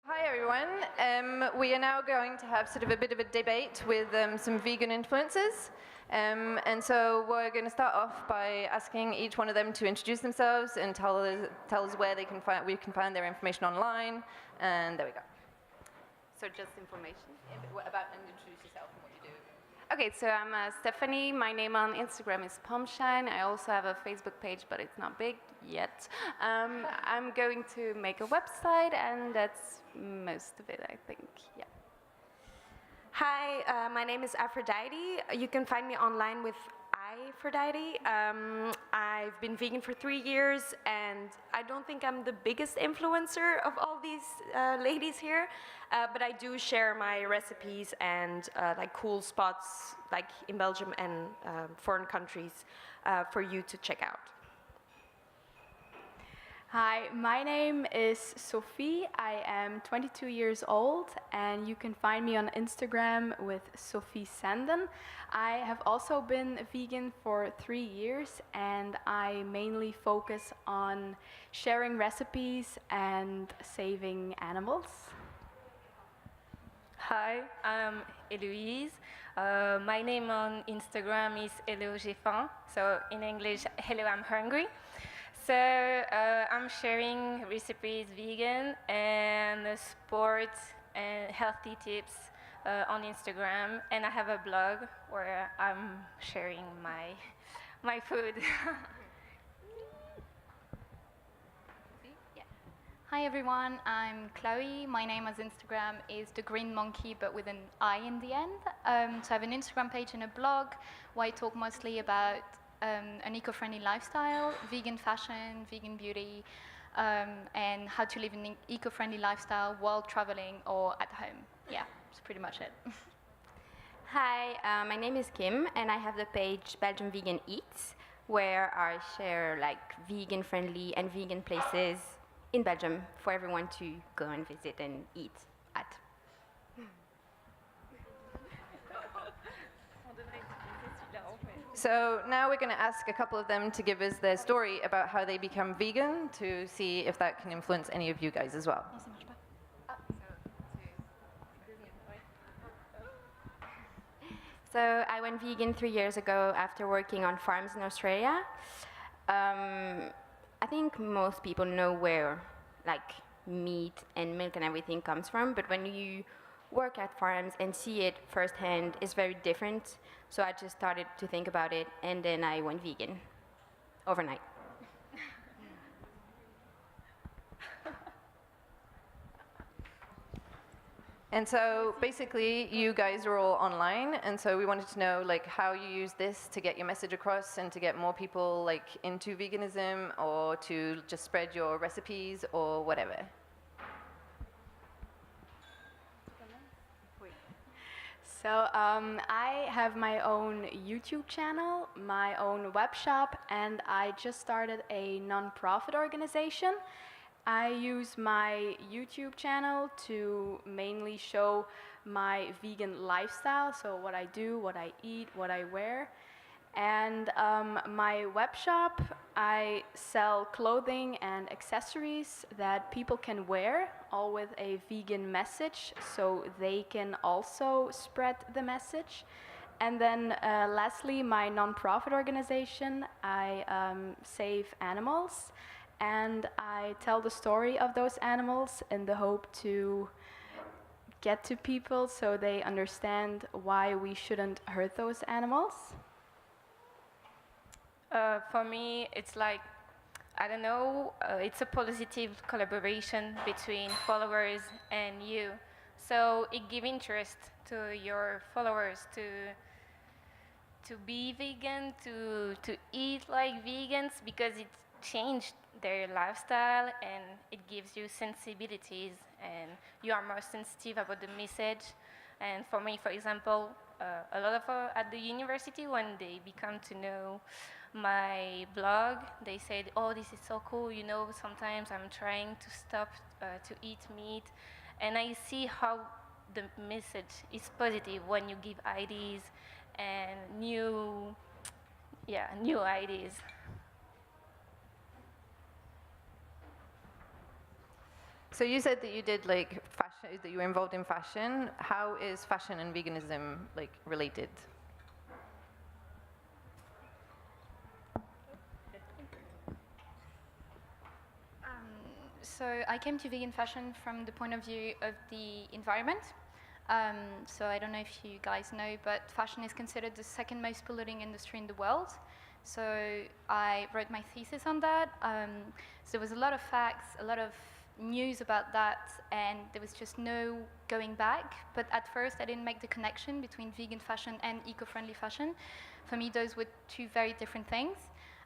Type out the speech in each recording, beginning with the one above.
Hi everyone. We are now going to have sort of a bit of a debate with some vegan influencers. And so we're going to start off by asking each one of them to introduce themselves and tell us where we can find their information online. And there we go. So just information? About and introduce yourself and what you do. Okay, so I'm Stephanie. My name on Instagram is Pomshine. I also have a Facebook page, but it's not big yet. I'm going to make a website, and that's most of it, I think. Yeah. Hi, my name is Aphrodite. You can find me online with Aphrodite. I've been vegan for 3 years, and I don't think I'm the biggest influencer of all these ladies here, but I do share my recipes and like cool spots like in Belgium and foreign countries for you to check out. Hi, my name is Sophie. I am 22 years old, and you can find me on Instagram with Sophie Sanden. I have also been vegan for 3 years, and I mainly focus on sharing recipes and saving animals. Hi, I'm Eloise. My name on Instagram is Hello J'ai faim, so in English, hello I'm hungry. So I'm sharing recipes vegan and sports and healthy tips on Instagram, and I have a blog where I'm sharing my food. Hi everyone, I'm Chloe. My name on Instagram is The Green Monkey, but with an I in the end. So I have an Instagram page and a blog where I talk mostly about an eco-friendly lifestyle, vegan fashion, vegan beauty, and how to live an eco-friendly lifestyle while traveling or at home. Yeah, that's pretty much it. Hi, my name is Kim, and I have the page Belgium Vegan Eats, where I share like vegan-friendly and vegan places in Belgium for everyone to go and visit and eat at. So now we're going to ask a couple of them to give us their story about how they become vegan to see if that can influence any of you guys as well. So I went vegan 3 years ago after working on farms in Australia. I think most people know where like meat and milk and everything comes from, but when you work at farms and see it firsthand, it's very different. So I just started to think about it, and then I went vegan overnight. And so basically you guys are all online, and so we wanted to know like how you use this to get your message across and to get more people like into veganism or to just spread your recipes or whatever. So I have my own YouTube channel, my own web shop, and I just started a non-profit organization. I use my YouTube channel to mainly show my vegan lifestyle, so what I do, what I eat, what I wear. And my web shop, I sell clothing and accessories that people can wear, all with a vegan message, so they can also spread the message. And then lastly, my non-profit organization, I save animals, and I tell the story of those animals in the hope to get to people so they understand why we shouldn't hurt those animals. For me, it's like, I don't know, it's a positive collaboration between followers and you. So it gives interest to your followers to be vegan, to eat like vegans, because it changed their lifestyle and it gives you sensibilities and you are more sensitive about the message. And for me, for example, a lot of at the university, when they become to know my blog, they said, oh, this is so cool, you know, sometimes I'm trying to stop to eat meat, and I see how the message is positive when you give ideas and new ideas. So you said that you did like fashion, that you were involved in fashion. How is fashion and veganism like related? So I came to vegan fashion from the point of view of the environment. So I don't know if you guys know, but fashion is considered the second most polluting industry in the world. So I wrote my thesis on that. So there was a lot of facts, a lot of news about that, and there was just no going back. But at first I didn't make the connection between vegan fashion and eco-friendly fashion. For me, those were two very different things.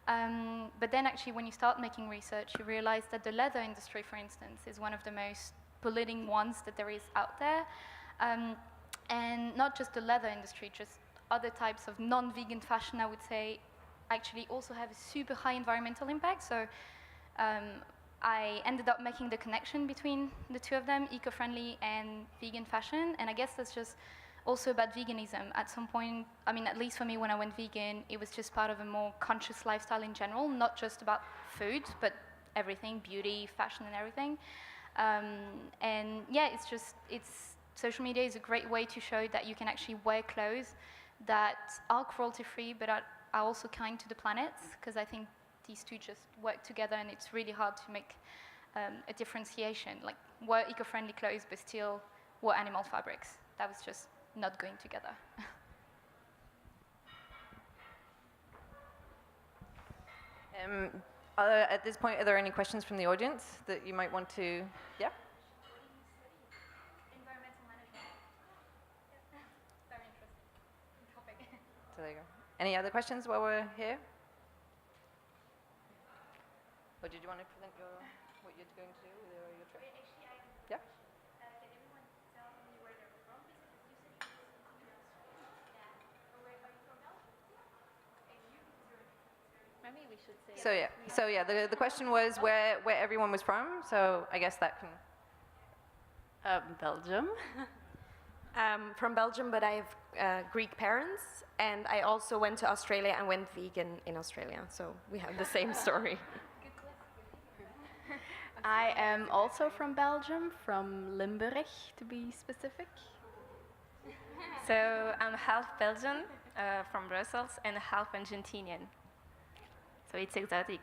But then actually when you start making research, you realize that the leather industry, for instance, is one of the most polluting ones that there is out there. And not just the leather industry, just other types of non-vegan fashion, I would say, actually also have a super high environmental impact. So I ended up making the connection between the two of them, eco-friendly and vegan fashion. And I guess that's just also about veganism. At some point, I mean, at least for me, when I went vegan, it was just part of a more conscious lifestyle in general, not just about food, but everything, beauty, fashion, and everything. And yeah, social media is a great way to show that you can actually wear clothes that are cruelty-free, but are also kind to the planet, because I think these two just work together, and it's really hard to make a differentiation, like wear eco-friendly clothes, but still wear animal fabrics. That was just not going together. At this point, are there any questions from the audience that you might want to, yeah? Environmental management. Very interesting topic. So there you go. Any other questions while we're here? Or did you want to present what you're going to do with your trip? Yeah? Maybe we should say. So yeah, the question was where everyone was from. So I guess that can. Belgium. From Belgium, but I have Greek parents, and I also went to Australia and went vegan in Australia, so we have the same story. I am also from Belgium, from Limburg to be specific. So I'm half Belgian from Brussels and half Argentinian. So it's exotic.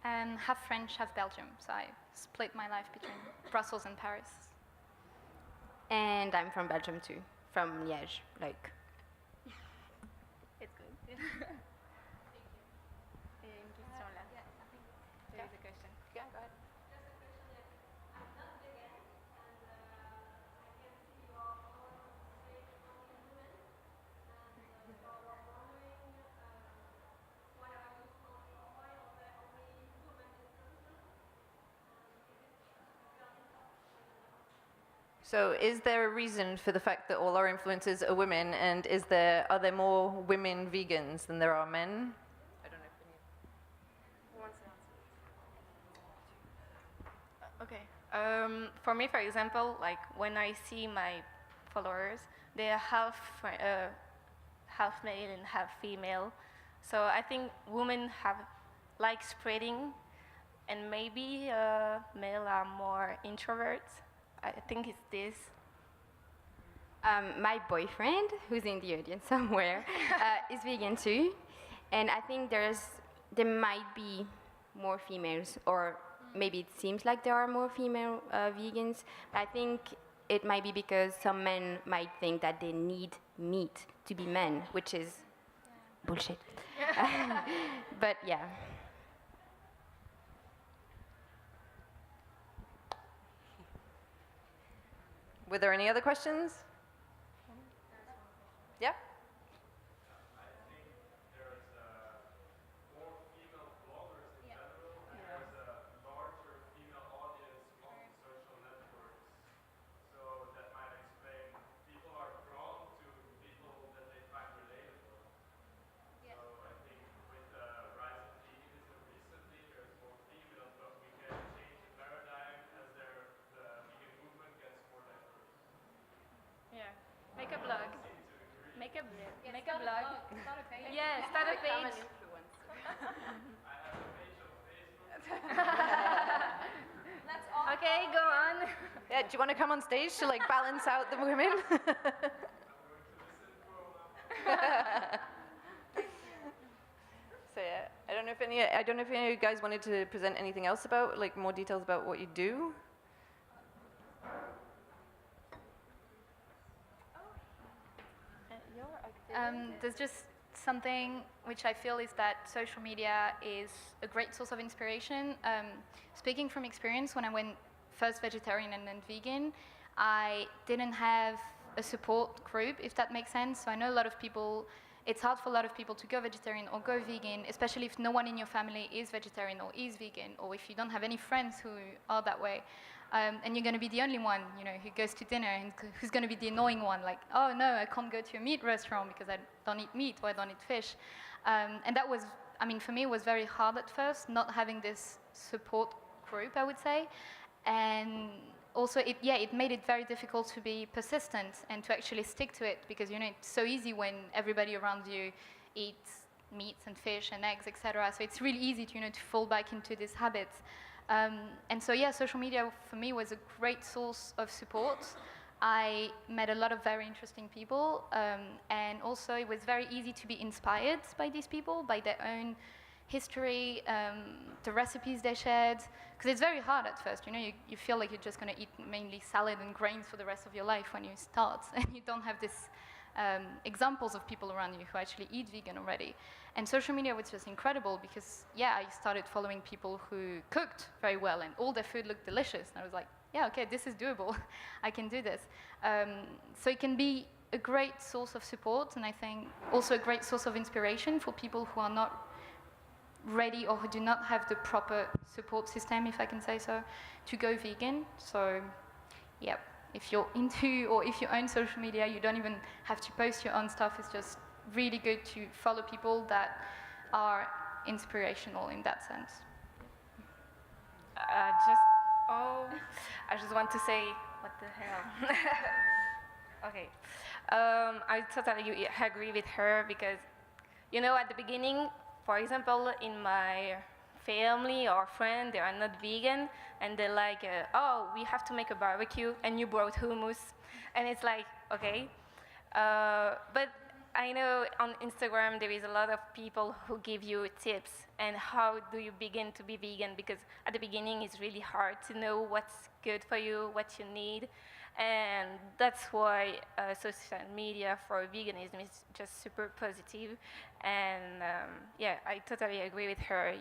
Half French, half Belgium. So I split my life between Brussels and Paris. And I'm from Belgium too, from Liège, like. It's good. There is a question. Yeah, go ahead. So is there a reason for the fact that all our influencers are women, and are there more women vegans than there are men? I don't know if any. Okay. For me, for example, like when I see my followers, they are half male and half female. So I think women like spreading, and maybe male are more introverts. I think it's this. My boyfriend, who's in the audience somewhere, is vegan too, and I think there might be more females, or maybe it seems like there are more female vegans, but I think it might be because some men might think that they need meat to be men, which is bullshit. But yeah. Were there any other questions? Yeah? Make a blog. Make a blog. Start a page. Yeah, start a page. Let's all Yeah, do you want to come on stage to like balance out the women? So yeah, I don't know if any of you guys wanted to present anything else about, like, more details about what you do. There's just something which I feel is that social media is a great source of inspiration. Speaking from experience, when I went first vegetarian and then vegan, I didn't have a support group, if that makes sense. So I know a lot of people, it's hard for a lot of people to go vegetarian or go vegan, especially if no one in your family is vegetarian or is vegan, or if you don't have any friends who are that way. And you're going to be the only one, you know, who goes to dinner and who's going to be the annoying one, like, oh no, I can't go to a meat restaurant because I don't eat meat or I don't eat fish. And that was, I mean, for me, it was very hard at first, not having this support group, I would say. And also, it made it very difficult to be persistent and to actually stick to it, because, you know, it's so easy when everybody around you eats meats and fish and eggs, etc. So it's really easy to, you know, to fall back into these habits. And so, yeah, social media for me was a great source of support. I met a lot of very interesting people, and also it was very easy to be inspired by these people, by their own history, the recipes they shared, because it's very hard at first, you know, you feel like you're just going to eat mainly salad and grains for the rest of your life when you start, and you don't have this examples of people around you who actually eat vegan already. And social media was just incredible because, yeah, I started following people who cooked very well and all their food looked delicious. And I was like, yeah, okay, this is doable. I can do this. So it can be a great source of support, and I think also a great source of inspiration for people who are not ready or who do not have the proper support system, if I can say so, to go vegan. So, yeah. If you're into or if you own social media, you don't even have to post your own stuff. It's just really good to follow people that are inspirational in that sense. I just want to say, what the hell? Okay. I totally agree with her because, you know, at the beginning, for example, in my family or friend, they are not vegan, and they're like, oh, we have to make a barbecue, and you brought hummus, and it's like, okay. But I know on Instagram there is a lot of people who give you tips and how do you begin to be vegan, because at the beginning it's really hard to know what's good for you, what you need, and that's why social media for veganism is just super positive. And yeah, I totally agree with her.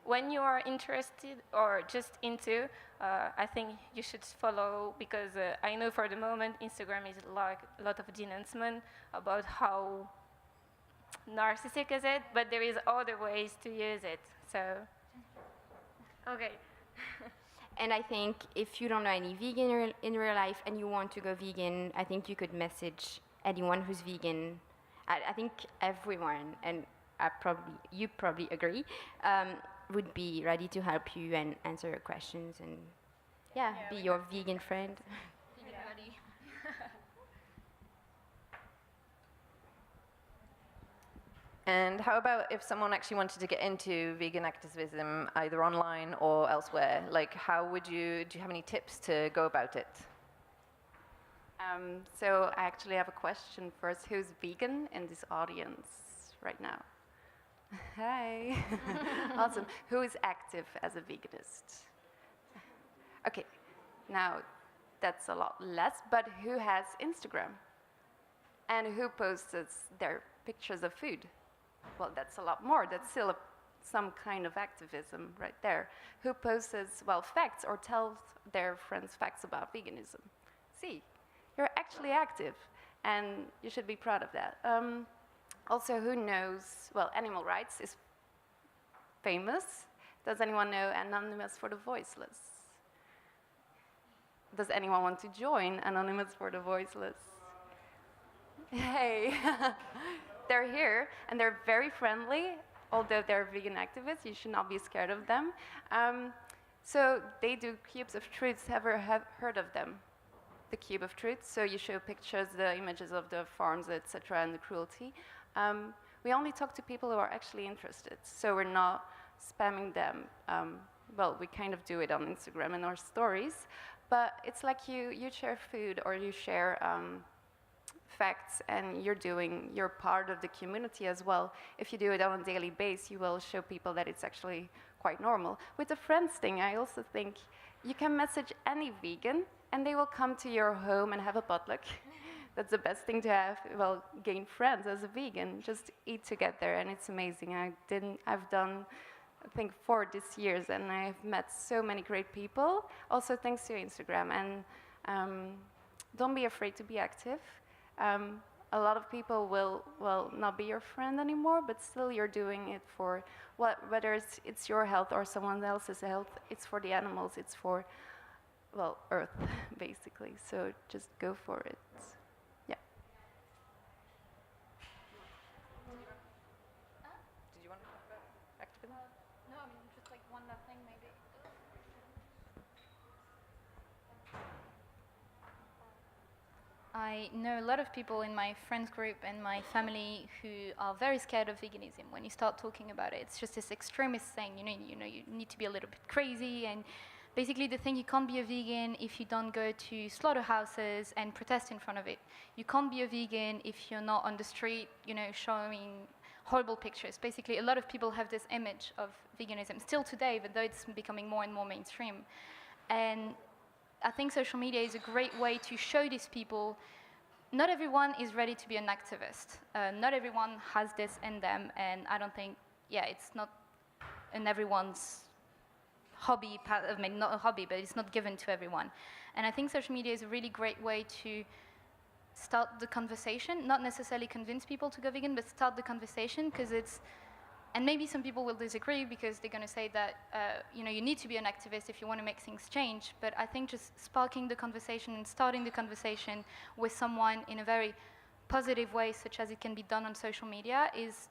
When you are interested or just into, I think you should follow, because I know for the moment Instagram is like a lot of denouncement about how narcissistic is it, but there is other ways to use it. So, okay. And I think if you don't know any vegan in real life and you want to go vegan, I think you could message anyone who's vegan. I think everyone, and you probably agree, would be ready to help you and answer your questions and be your vegan friend. Vegan buddy. And how about if someone actually wanted to get into vegan activism, either online or elsewhere? Like, do you have any tips to go about it? So I actually have a question first. Who's vegan in this audience right now? Hi. Awesome. Who is active as a veganist? Okay. Now, that's a lot less, but who has Instagram? And who posts their pictures of food? Well, that's a lot more. That's still some kind of activism right there. Who posts, well, facts or tells their friends facts about veganism? See, you're actually active, and you should be proud of that. Also, who knows, well, animal rights is famous. Does anyone know Anonymous for the Voiceless? Does anyone want to join Anonymous for the Voiceless? Hey, they're here, and they're very friendly. Although they're vegan activists, you should not be scared of them. So they do cubes of truths. Ever have heard of them? The cube of truth. So you show pictures, the images of the farms, etc., and the cruelty. We only talk to people who are actually interested. So we're not spamming them well, we kind of do it on Instagram in our stories, but it's like you share food or you share facts, and you're part of the community as well. If you do it on a daily basis, you will show people that it's actually quite normal. With the friends thing, I also think you can message any vegan and they will come to your home and have a potluck. That's the best thing to have, well, gain friends as a vegan, just eat together, and it's amazing. I've done, I think, 4 this years, and I've met so many great people, also thanks to Instagram, and don't be afraid to be active. A lot of people will, well, not be your friend anymore, but still you're doing it for, whether it's your health or someone else's health, it's for the animals, it's for, well, Earth, basically, so just go for it. No, I mean, just like one last thing, maybe. I know a lot of people in my friends group and my family who are very scared of veganism. When you start talking about it, it's just this extremist thing. You need to be a little bit crazy, and basically they think you can't be a vegan if you don't go to slaughterhouses and protest in front of it. You can't be a vegan if you're not on the street, showing horrible pictures. Basically, a lot of people have this image of veganism still today, even though it's becoming more and more mainstream. And I think social media is a great way to show these people not everyone is ready to be an activist. Not everyone has this in them, and I don't think, it's not in everyone's hobby, I mean, not a hobby, but it's not given to everyone. And I think social media is a really great way to start the conversation, not necessarily convince people to go vegan, but start the conversation, because and maybe some people will disagree because they're going to say that, you need to be an activist if you want to make things change. But I think just sparking the conversation and starting the conversation with someone in a very positive way, such as it can be done on social media, is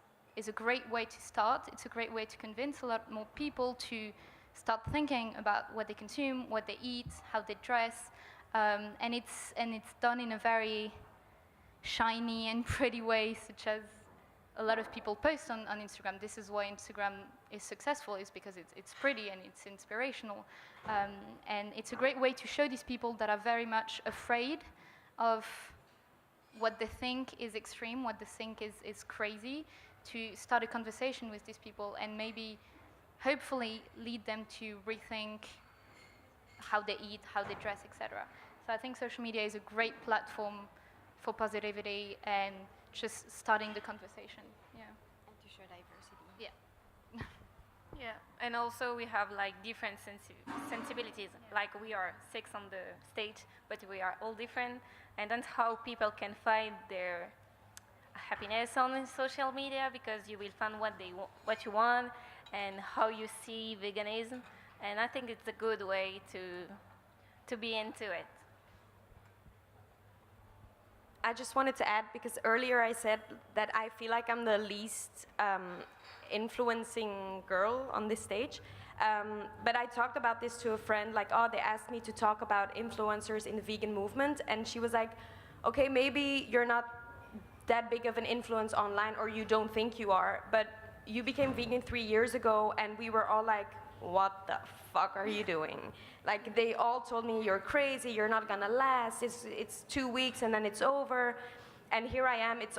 a great way to start. It's a great way to convince a lot more people to start thinking about what they consume, what they eat, how they dress, and it's done in a very shiny and pretty way, such as a lot of people post on Instagram. This is why Instagram is successful, is because it's pretty and it's inspirational. And it's a great way to show these people that are very much afraid of what they think is extreme, what they think is crazy, to start a conversation with these people and maybe, hopefully, lead them to rethink how they eat, how they dress, etc. So I think social media is a great platform for positivity and just starting the conversation. Yeah. And to show diversity. Yeah. Yeah, and also we have like different sensibilities. Like we are 6 on the stage, but we are all different, and that's how people can find their happiness on social media, because you will find what you want and how you see veganism, and I think it's a good way to be into it. I just wanted to add, because earlier I said that I feel like I'm the least influencing girl on this stage. But I talked about this to a friend, like, they asked me to talk about influencers in the vegan movement, and she was like, okay, maybe you're not that big of an influence online, or you don't think you are, but you became vegan 3 years ago, and we were all like, what the fuck are you doing? Like, they all told me, you're crazy, you're not gonna last, it's 2 weeks and then it's over. And here I am, it's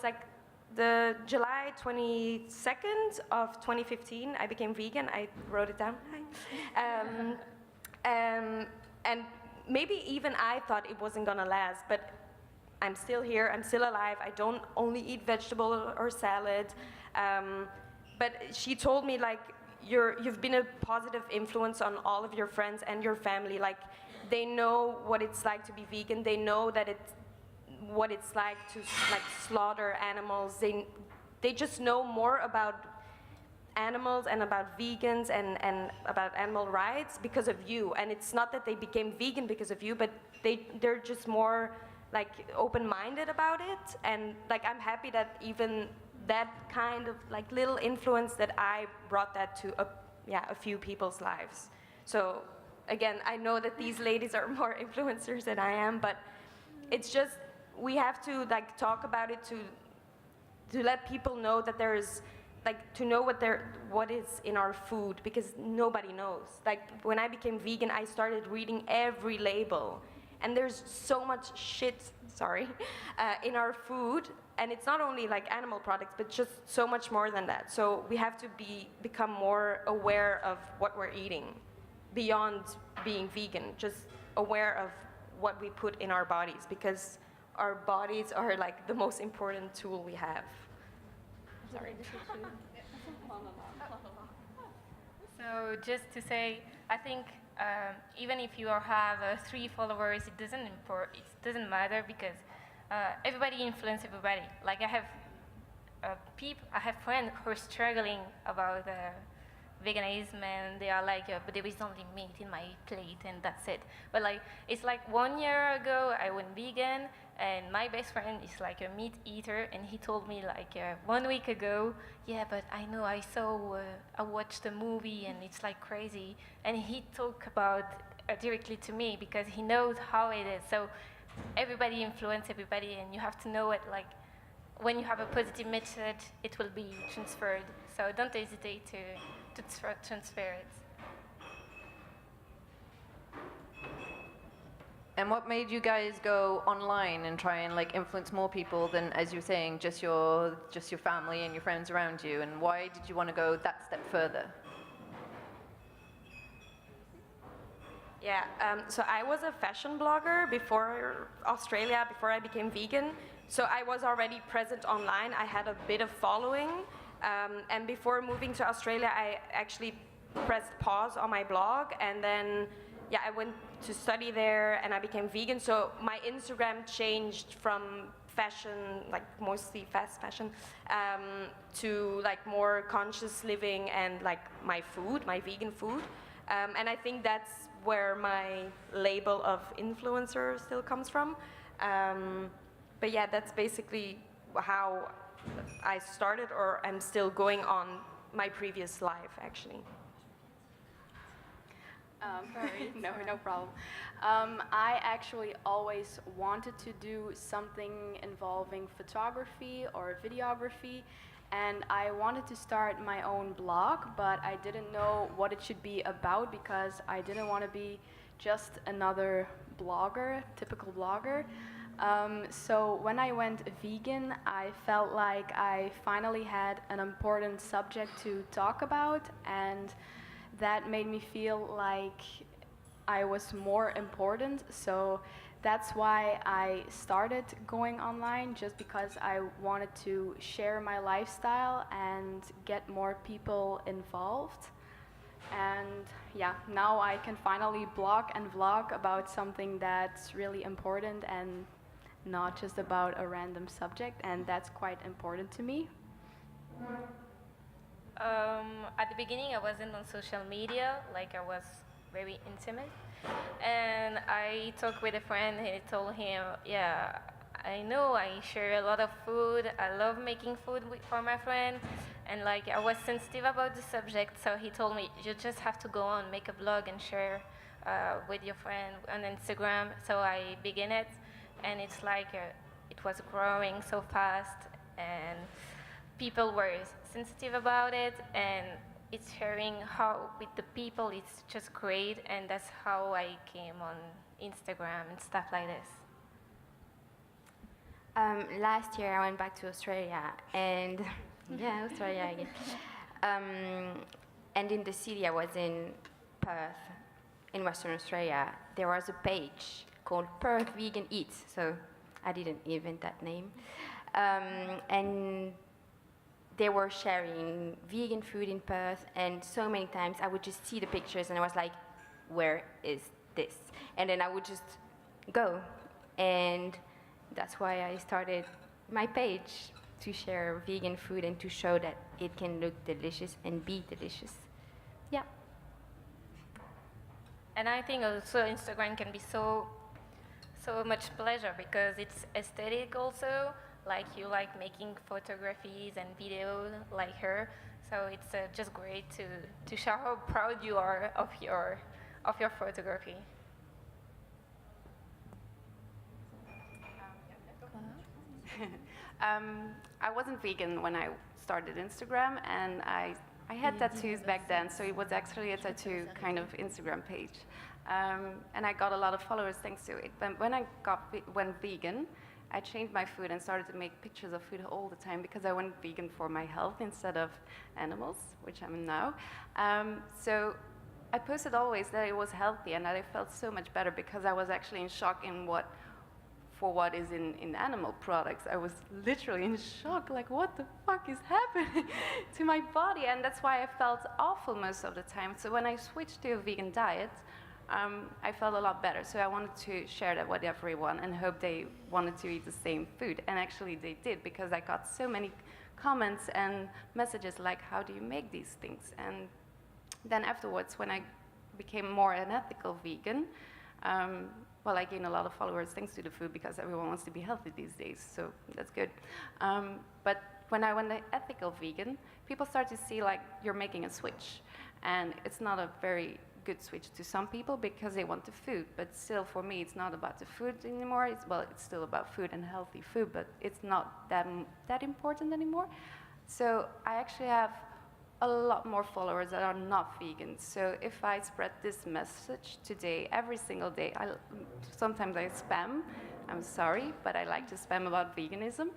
like the July 22nd of 2015, I became vegan. I wrote it down. And maybe even I thought it wasn't gonna last, but I'm still here, I'm still alive. I don't only eat vegetable or salad. But she told me, like, you've been a positive influence on all of your friends and your family. Like, they know what it's like to be vegan. They know that what it's like to slaughter animals. They just know more about animals and about vegans and about animal rights because of you. And it's not that they became vegan because of you, but they're just more like open-minded about it. And like, I'm happy that even that kind of like little influence, that I brought that to a few people's lives. So again, I know that these ladies are more influencers than I am, but it's just, we have to like talk about it to let people know that there's like to know what is in our food, because nobody knows. Like when I became vegan, I started reading every label, and there's so much shit, in our food, and it's not only like animal products, but just so much more than that. So we have to become more aware of what we're eating, beyond being vegan, just aware of what we put in our bodies, because our bodies are like the most important tool we have. Sorry. So just to say, I think even if you have 3 followers, it doesn't matter, because everybody influences everybody. Like I have friends who are struggling about veganism, and they are like, but there is only meat in my plate and that's it. But like, it's like 1 year ago I went vegan, and my best friend is like a meat eater, and he told me like 1 week ago, yeah, but I know I watched the movie and it's like crazy, and he talked about directly to me because he knows how it is. So everybody influences everybody, and you have to know it. Like when you have a positive message, it will be transferred. So don't hesitate to transfer it. And what made you guys go online and try and like influence more people than, as you were saying, just your family and your friends around you? And why did you want to go that step further? Yeah, so I was a fashion blogger before Australia, before I became vegan. So I was already present online. I had a bit of following. And before moving to Australia, I actually pressed pause on my blog, and then I went to study there, and I became vegan. So my Instagram changed from fashion, like mostly fast fashion, to like more conscious living and like my food, my vegan food. And I think that's where my label of influencer still comes from. But yeah, that's basically how I started, or I'm still going on my previous life, actually. Sorry, no problem. I actually always wanted to do something involving photography or videography, and I wanted to start my own blog, but I didn't know what it should be about, because I didn't want to be just another blogger, typical blogger. So when I went vegan, I felt like I finally had an important subject to talk about, and that made me feel like I was more important. So that's why I started going online, just because I wanted to share my lifestyle and get more people involved. And yeah, now I can finally blog and vlog about something that's really important and not just about a random subject, and that's quite important to me. At the beginning, I wasn't on social media, like I was very intimate. And I talked with a friend, and I told him, yeah, I know I share a lot of food. I love making food for my friend. And like I was sensitive about the subject, so he told me, you just have to go on, make a blog and share with your friend on Instagram. So I began it, and it's like it was growing so fast, and people were sensitive about it, and it's sharing how with the people, it's just great, and that's how I came on Instagram and stuff like this. Last year I went back to Australia, and yeah, Australia again. And in the city, I was in Perth, in Western Australia. There was a page called Perth Vegan Eats, so I didn't invent that name. And they were sharing vegan food in Perth, and so many times I would just see the pictures and I was like, where is this? And then I would just go. And that's why I started my page, to share vegan food and to show that it can look delicious and be delicious. Yeah. And I think also Instagram can be so much pleasure, because it's aesthetic also. Like you like making photographies and videos like her, so it's just great to show how proud you are of your photography. I wasn't vegan when I started Instagram, and I had tattoos back then, so it was actually a tattoo kind of Instagram page. And I got a lot of followers thanks to it. But when I went vegan, I changed my food and started to make pictures of food all the time because I went vegan for my health instead of animals, which I'm now. So I posted always that it was healthy and that I felt so much better because I was actually in shock for what is in animal products. I was literally in shock, like what the fuck is happening to my body? And that's why I felt awful most of the time. So when I switched to a vegan diet, I felt a lot better. So I wanted to share that with everyone and hope they wanted to eat the same food. And actually they did, because I got so many comments and messages like, how do you make these things? And then afterwards, when I became more an ethical vegan, well, I gained a lot of followers thanks to the food because everyone wants to be healthy these days, so that's good. But when I went ethical vegan, people start to see like you're making a switch. And it's not a very good switch to some people because they want the food, but still for me it's not about the food anymore. It's still about food and healthy food, but it's not that important anymore. So I actually have a lot more followers that are not vegan. So if I spread this message today, every single day, sometimes I spam, I'm sorry, but I like to spam about veganism.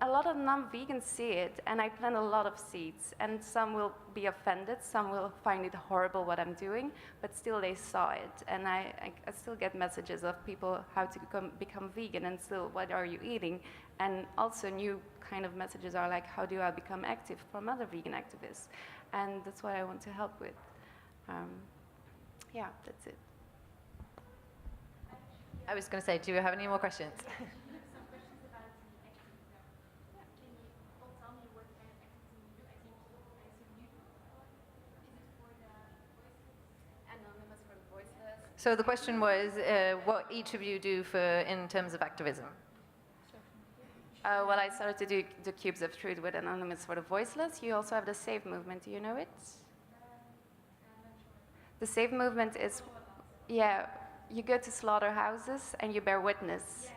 A lot of non-vegans see it, and I plant a lot of seeds, and some will be offended, some will find it horrible what I'm doing, but still they saw it, and I still get messages of people how to become vegan, and still, what are you eating? And also new kind of messages are like, how do I become active from other vegan activists? And that's what I want to help with. Yeah, that's it. I was going to say, do you have any more questions? So the question was what each of you do in terms of activism. Well, I started to do the Cubes of Truth with Anonymous for the Voiceless. You also have the SAVE movement. Do you know it? The SAVE movement is, yeah, you go to slaughterhouses and you bear witness.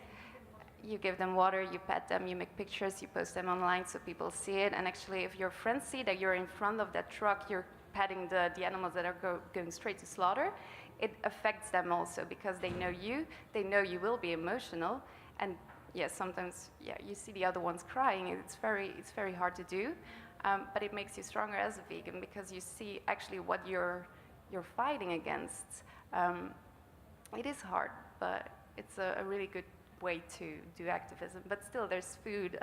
You give them water, you pet them, you make pictures, you post them online so people see it. And actually, if your friends see that you're in front of that truck, you're petting the animals that are going straight to slaughter, it affects them also because they know you will be emotional, and yes, sometimes you see the other ones crying. It's very hard to do, but it makes you stronger as a vegan because you see actually what you're fighting against. It is hard, but it's a really good way to do activism. But still, there's food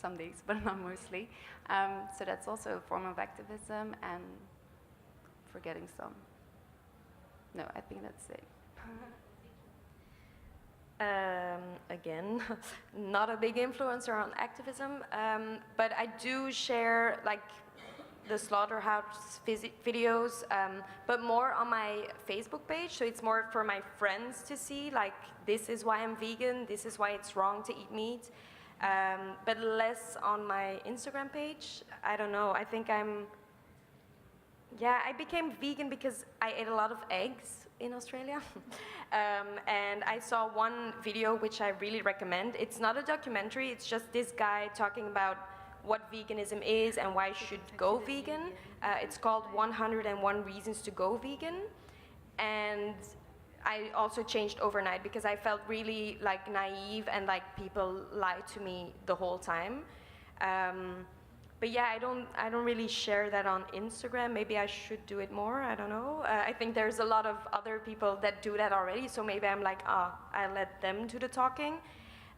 some days, but not mostly. So that's also a form of activism, and forgetting some. No, I think that's it. Again, not a big influencer on activism, but I do share like the slaughterhouse videos, but more on my Facebook page, so it's more for my friends to see, like, this is why I'm vegan, this is why it's wrong to eat meat, but less on my Instagram page. I don't know, I think I became vegan because I ate a lot of eggs in Australia. And I saw one video which I really recommend. It's not a documentary, it's just this guy talking about what veganism is and why you should go vegan. It's called 101 Reasons to Go Vegan. And I also changed overnight because I felt really like naive and like people lied to me the whole time. But yeah, I don't really share that on Instagram. Maybe I should do it more, I don't know. I think there's a lot of other people that do that already, so maybe I'm like, I let them do the talking.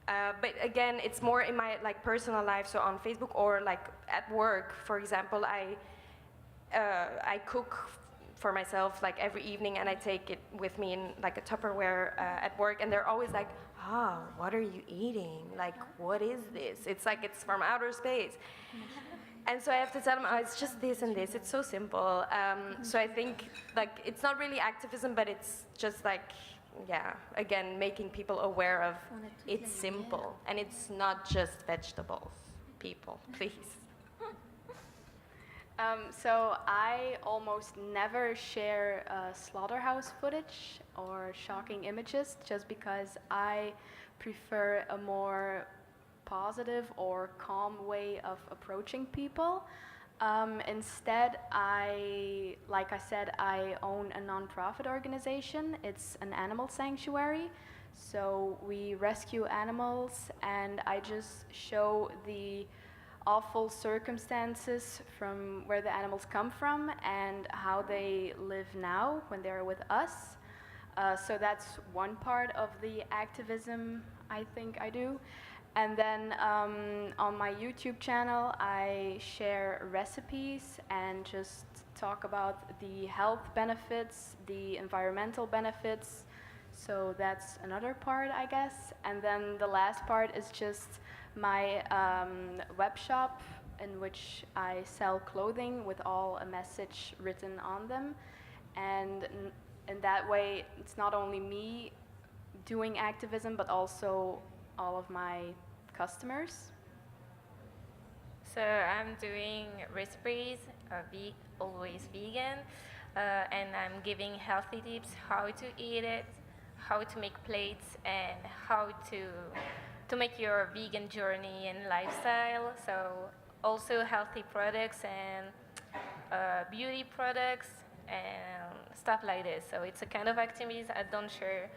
But again, it's more in my like personal life, so on Facebook or like at work, for example, I cook for myself like every evening and I take it with me in like a Tupperware at work, and they're always like, what are you eating? Like, what is this? It's like it's from outer space. And so I have to tell them, it's just this and this. It's so simple. So I think like it's not really activism, but it's just like, again, making people aware of it's simple and it's not just vegetables. People, please. So I almost never share slaughterhouse footage or shocking images just because I prefer a more positive or calm way of approaching people. Instead, like I said, I own a nonprofit organization. It's an animal sanctuary. So we rescue animals, and I just show the awful circumstances from where the animals come from and how they live now when they're with us. So that's one part of the activism I think I do. And then on my YouTube channel, I share recipes and just talk about the health benefits, the environmental benefits. So that's another part, I guess. And then the last part is just my web shop, in which I sell clothing with all a message written on them. And in that way, it's not only me doing activism, but also all of my customers. So I'm doing recipes, always vegan, and I'm giving healthy tips, how to eat it, how to make plates, and how to make your vegan journey and lifestyle. So also healthy products and beauty products and stuff like this. So it's a kind of activities I don't share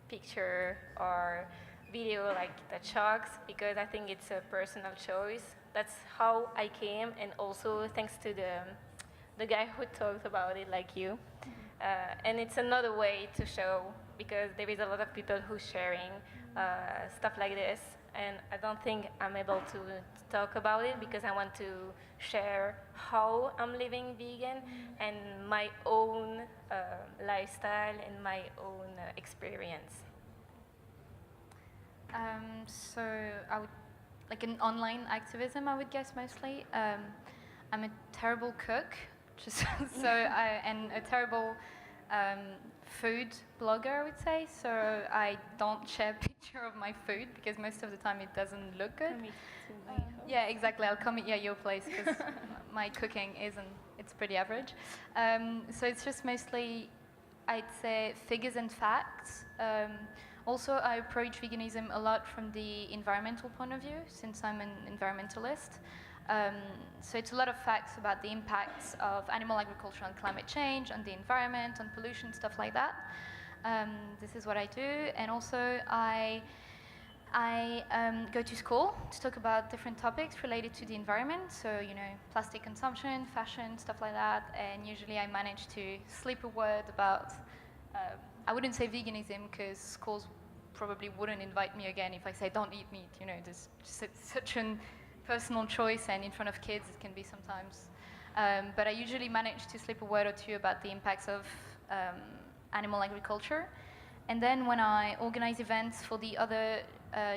picture or video like that shocks, because I think it's a personal choice. That's how I came, and also thanks to the guy who talked about it, like you. And it's another way to show, because there is a lot of people who sharing stuff like this, and I don't think I'm able to talk about it because I want to share how I'm living vegan and my own lifestyle and my own experience. So I would, like an online activism, I would guess mostly. I'm a terrible cook, just and a terrible food blogger, I would say. So I don't share a picture of my food because most of the time it doesn't look good. Yeah, exactly. I'll come at your place because my cooking it's pretty average. So it's just mostly, I'd say, figures and facts. Also, I approach veganism a lot from the environmental point of view, since I'm an environmentalist. So it's a lot of facts about the impacts of animal agriculture on climate change, on the environment, on pollution, stuff like that. This is what I do. And also, I go to school to talk about different topics related to the environment. So, plastic consumption, fashion, stuff like that. And usually I manage to slip a word about I wouldn't say veganism because schools probably wouldn't invite me again if I say don't eat meat. There's such a personal choice, and in front of kids it can be sometimes. But I usually manage to slip a word or two about the impacts of animal agriculture. And then when I organize events for the other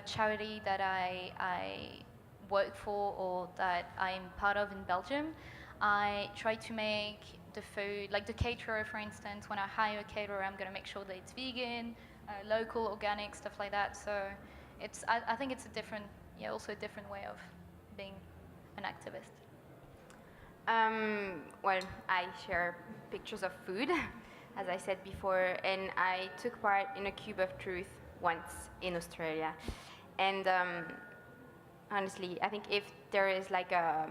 charity that I work for or that I'm part of in Belgium, I try to make the food, like the caterer, for instance. When I hire a caterer, I'm going to make sure that it's vegan, local, organic, stuff like that. So I think it's also a different way of being an activist. Well, I share pictures of food, as I said before, and I took part in a Cube of Truth once in Australia. And honestly, I think if there is like a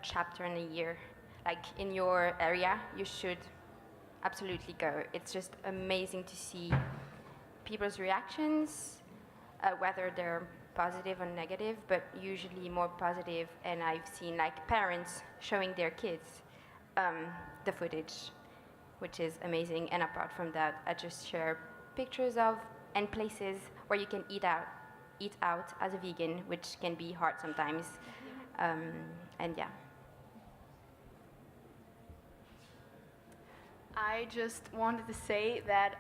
chapter in a year, like in your area, you should absolutely go. It's just amazing to see people's reactions, whether they're positive or negative, but usually more positive. And I've seen like parents showing their kids the footage, which is amazing. And apart from that, I just share pictures of and places where you can eat out as a vegan, which can be hard sometimes. And yeah. I just wanted to say that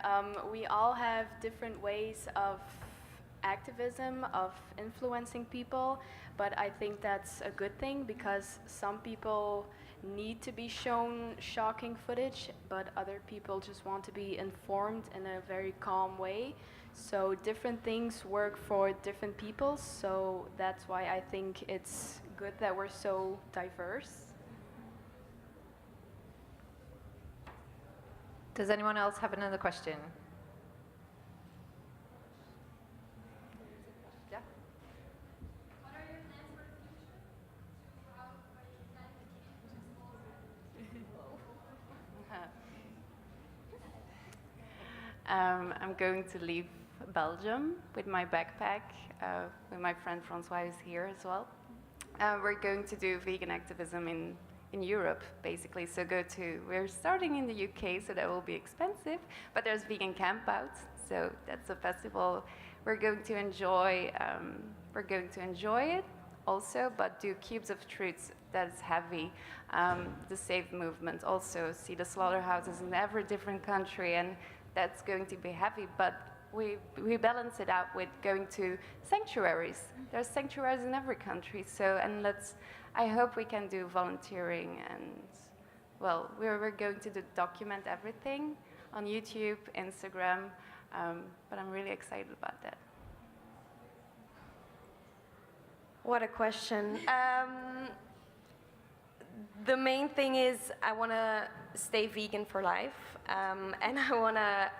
we all have different ways of activism, of influencing people, but I think that's a good thing because some people need to be shown shocking footage, but other people just want to be informed in a very calm way. So different things work for different people, so that's why I think it's good that we're so diverse. Does anyone else have another question? Yeah. I'm going to leave Belgium with my backpack, with my friend Francois who's here as well. We're going to do vegan activism in Europe, basically. So we're starting in the UK, so that will be expensive, but there's vegan campouts, so that's a festival we're going to enjoy. We're going to enjoy it also, but do Cubes of Truth that is heavy. The Save movement also, see the slaughterhouses in every different country, and that's going to be heavy, but we balance it out with going to sanctuaries. There's sanctuaries in every country, so, and I hope we can do volunteering, and well, we're going to document everything on YouTube, Instagram, but I'm really excited about that. What a question. The main thing is I want to stay vegan for life, and I want to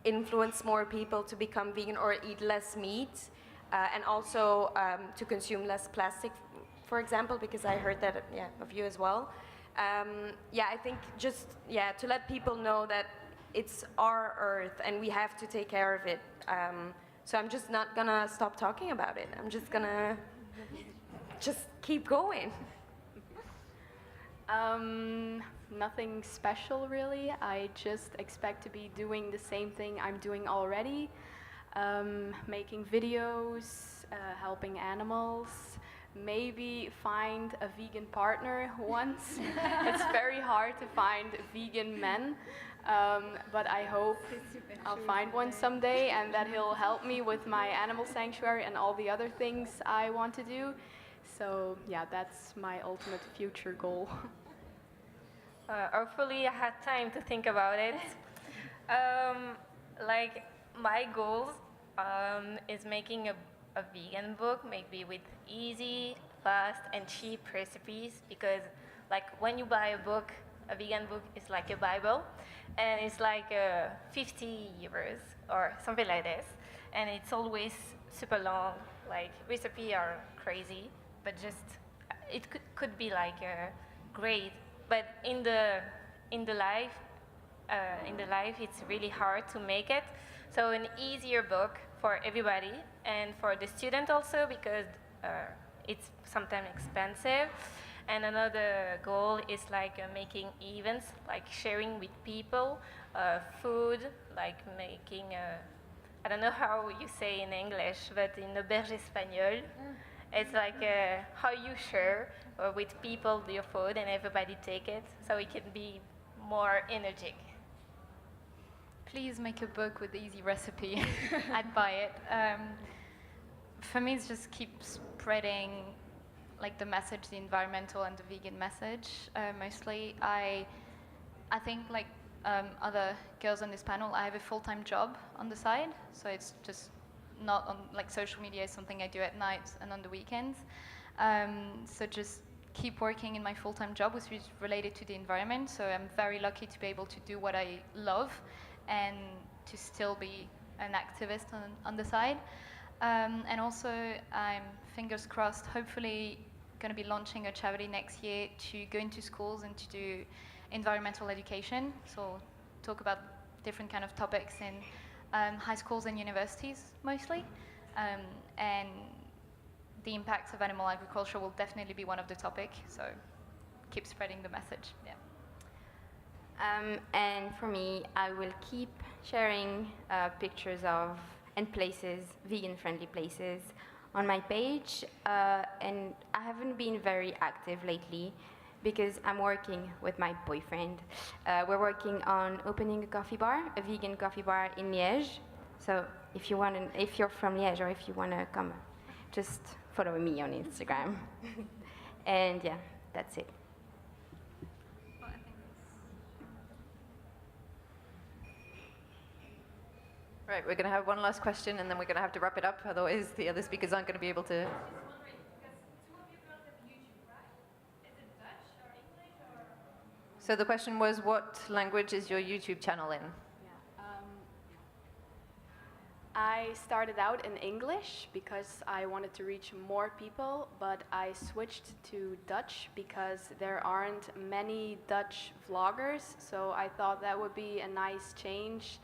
influence more people to become vegan or eat less meat, and also to consume less plastic, for example, because I heard that of you as well. I think just to let people know that it's our earth and we have to take care of it. So I'm just not gonna stop talking about it. I'm just gonna keep going. Nothing special, really. I just expect to be doing the same thing I'm doing already. Making videos, helping animals, maybe find a vegan partner once. It's very hard to find vegan men, but I hope I'll find one someday and that he'll help me with my animal sanctuary and all the other things I want to do. So yeah, that's my ultimate future goal. Hopefully I had time to think about it. Like my goals is making a vegan book, maybe with easy, fast, and cheap recipes, because like when you buy a vegan book is like a Bible, and it's like 50 euros or something like this, and it's always super long, like recipes are crazy, but just it could be like great, but in the life it's really hard to make it. So an easier book for everybody and for the student also, because it's sometimes expensive. And another goal is like making events, like sharing with people, food, like making I don't know how you say in English, but in auberge espagnole, it's like how you share with people your food and everybody take it, so it can be more energetic. Please make a book with the easy recipe. I'd buy it. For me, it's just keep spreading like the message, the environmental and the vegan message. Mostly, I think like other girls on this panel, I have a full-time job on the side, so it's just not on like social media is something I do at night and on the weekends. So just keep working in my full-time job, which is related to the environment. So I'm very lucky to be able to do what I love and to still be an activist on the side. And also, I'm fingers crossed, hopefully going to be launching a charity next year to go into schools and to do environmental education. So talk about different kind of topics in high schools and universities mostly. And the impacts of animal agriculture will definitely be one of the topics. So keep spreading the message. Yeah. And for me, I will keep sharing pictures of and places, vegan-friendly places, on my page. And I haven't been very active lately because I'm working with my boyfriend. We're working on opening a coffee bar, a vegan coffee bar in Liège. So if you're from Liège or if you want to come, just follow me on Instagram. And yeah, that's it. Right, we're going to have one last question and then we're going to have to wrap it up, otherwise the other speakers aren't going to be able to... So the question was, what language is your YouTube channel in? I started out in English because I wanted to reach more people, but I switched to Dutch because there aren't many Dutch vloggers, so I thought that would be a nice change.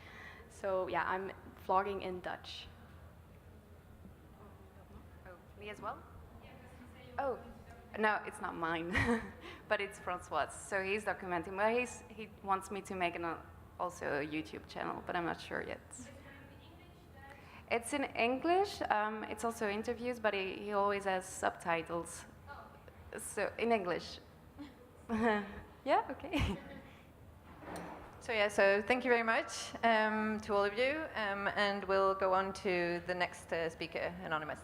So yeah, I'm vlogging in Dutch. Oh, me as well? Oh, no, it's not mine, but it's Francois. So he's documenting, but he wants me to make also a YouTube channel, but I'm not sure yet. It's in English. It's also interviews, but he always has subtitles. So in English. Yeah. Okay. So yeah, so thank you very much to all of you, and we'll go on to the next speaker, Anonymous.